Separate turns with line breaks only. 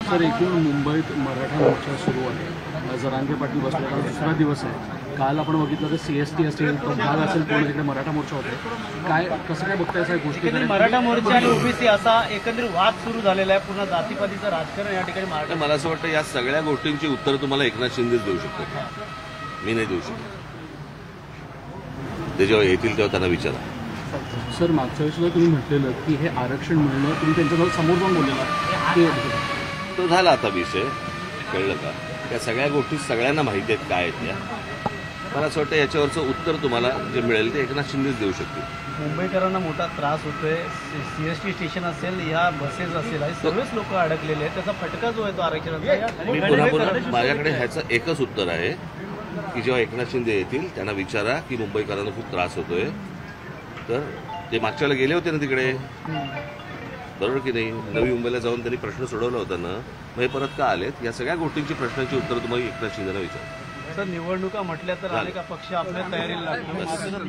Sir, एकूण मुंबईत मराठा मोर्चा सुरू आहे. जरांगे पाटील बसलेला दुसरा दिवस आहे. काल आपण बघितलं तर CST असेल, भाग असेल, पूर्ण तिकडे मराठा मोर्चा होते. कसं काय बघताय सर गोष्टी?
मराठा मोर्चा आणि ओबीसी असा एकंदरीत वाद सुरू झालेला आहे. पुन्हा जातीपातीचं राजकारण या ठिकाणी मराठा.
मला असं वाटतं या सगळ्या गोष्टींची उत्तर तुम्हाला एकनाथ शिंदेच देऊ शकतात, मी नाही देऊ शकत. ते जेव्हा येतील तेव्हा त्यांना विचारा.
सर, मागच्या वेळेस सुद्धा तुम्ही म्हटलेलं की हे आरक्षण मिळणं, तुम्ही त्यांच्या समोर जाऊन बोललेला
तो झाला आता विषय, कळलं का? त्या सगळ्या गोष्टी सगळ्यांना माहिती आहेत काय आहेत त्या. मला असं वाटतं याच्यावरचं उत्तर तुम्हाला जे मिळेल ते एकनाथ शिंदेच देऊ शकतील.
मुंबईकरांना मोठा त्रास होतोय. CST स्टेशन असेल, या बसेस असेल, सर्वच लोक अडकलेले आहेत. त्याचा फटका जो आहे तो आरक्षणाचा.
मी पुन्हा माझ्याकडे ह्याचं एकच उत्तर आहे की जेव्हा एकनाथ शिंदे येतील त्यांना विचारा की मुंबईकरांना खूप त्रास होतोय. तर ते मागच्या वेळेला गेले होते ना तिकडे, बरोबर की नाही? नवी मुंबईला जाऊन त्यांनी प्रश्न सोडवला होता ना, मग हे परत का आलेत? या सगळ्या गोष्टींची प्रश्नांची उत्तर तुम्हाला एकनाथ शिंदेला विचारा.
सर, निवडणुका म्हटल्या तर अनेक पक्ष आपल्या तयारीला लागतो.